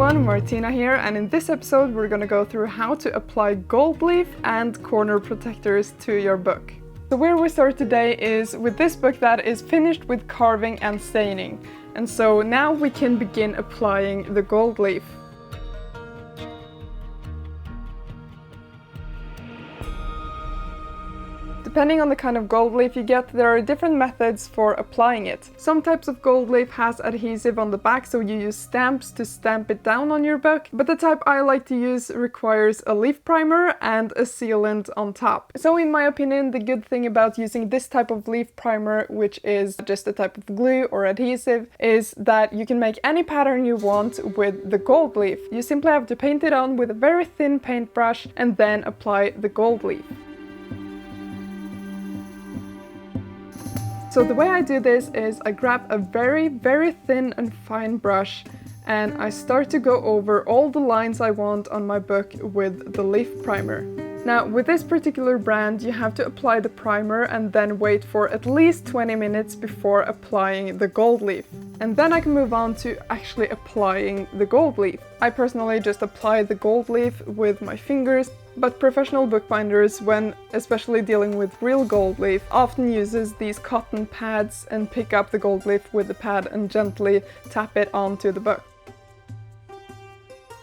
everyone, Martina here, and in this episode we're going to go through how to apply gold leaf and corner protectors to your book. So where we start today is with this book that is finished with carving and staining. And so now we can begin applying the gold leaf. Depending on the kind of gold leaf you get, there are different methods for applying it. Some types of gold leaf has adhesive on the back, so you use stamps to stamp it down on your book, but the type I like to use requires a leaf primer and a sealant on top. So in my opinion, the good thing about using this type of leaf primer, which is just a type of glue or adhesive, is that you can make any pattern you want with the gold leaf. You simply have to paint it on with a very thin paintbrush and then apply the gold leaf. So the way I do this is I grab a very thin and fine brush and I start to go over all the lines I want on my book with the leaf primer. Now with this particular brand you have to apply the primer and then wait for at least 20 minutes before applying the gold leaf. And then I can move on to actually applying the gold leaf. I personally just apply the gold leaf with my fingers, but professional bookbinders, when especially dealing with real gold leaf, often uses these cotton pads and pick up the gold leaf with the pad and gently tap it onto the book.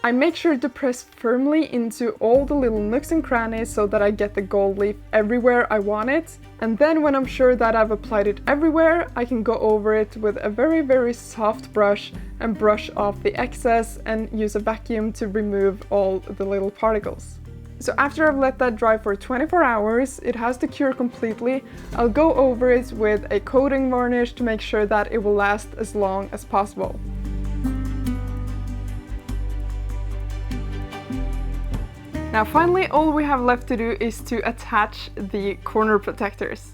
I make sure to press firmly into all the little nooks and crannies so that I get the gold leaf everywhere I want it. And then when I'm sure that I've applied it everywhere, I can go over it with a very soft brush and brush off the excess and use a vacuum to remove all the little particles. So after I've let that dry for 24 hours, it has to cure completely. I'll go over it with a coating varnish to make sure that it will last as long as possible. Now finally, all we have left to do is to attach the corner protectors.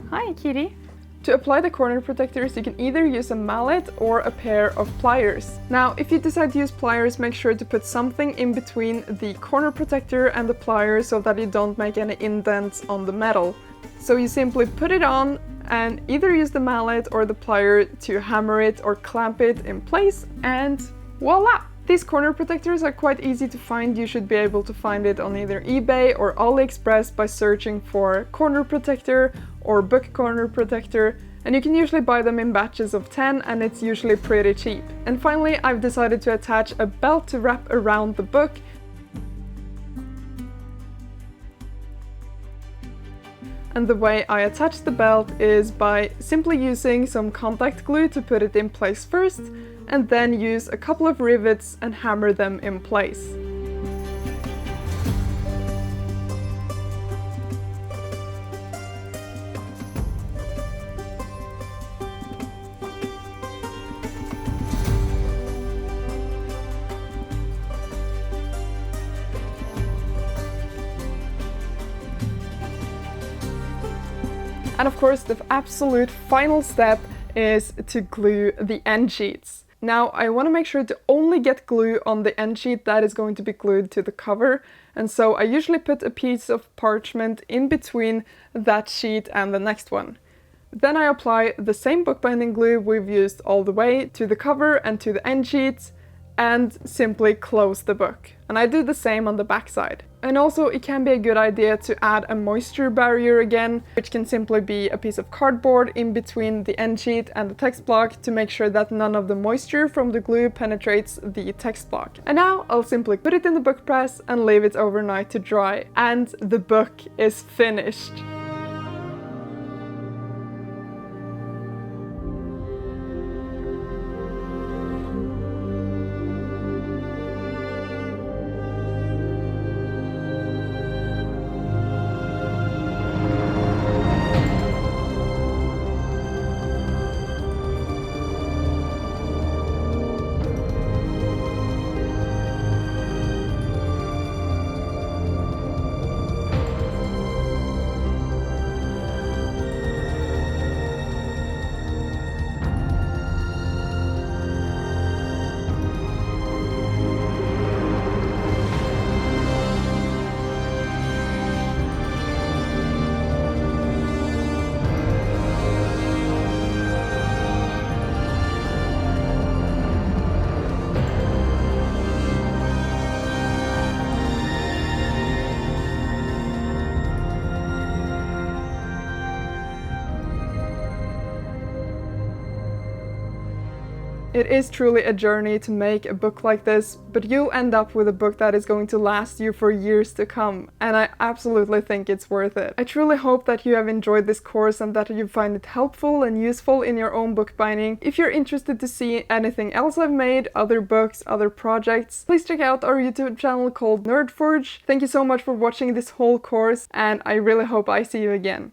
Hi, kitty! To apply the corner protectors, you can either use a mallet or a pair of pliers. Now, if you decide to use pliers, make sure to put something in between the corner protector and the pliers so that you don't make any indents on the metal. So you simply put it on and either use the mallet or the plier to hammer it or clamp it in place, and voila! These corner protectors are quite easy to find. You should be able to find it on either eBay or AliExpress by searching for corner protector or book corner protector, and you can usually buy them in batches of 10 and it's usually pretty cheap. And finally, I've decided to attach a belt to wrap around the book. And the way I attach the belt is by simply using some contact glue to put it in place first, and then use a couple of rivets and hammer them in place. And of course, the absolute final step is to glue the end sheets. Now, I want to make sure to only get glue on the end sheet that is going to be glued to the cover, and so I usually put a piece of parchment in between that sheet and the next one. Then I apply the same bookbinding glue we've used all the way to the cover and to the end sheets, and simply close the book. And I do the same on the back side. And also it can be a good idea to add a moisture barrier again, which can simply be a piece of cardboard in between the end sheet and the text block to make sure that none of the moisture from the glue penetrates the text block. And now I'll simply put it in the book press and leave it overnight to dry, and the book is finished. It is truly a journey to make a book like this, but you'll end up with a book that is going to last you for years to come, and I absolutely think it's worth it. I truly hope that you have enjoyed this course and that you find it helpful and useful in your own bookbinding. If you're interested to see anything else I've made, other books, other projects, please check out our YouTube channel called Nerdforge. Thank you so much for watching this whole course, and I really hope I see you again.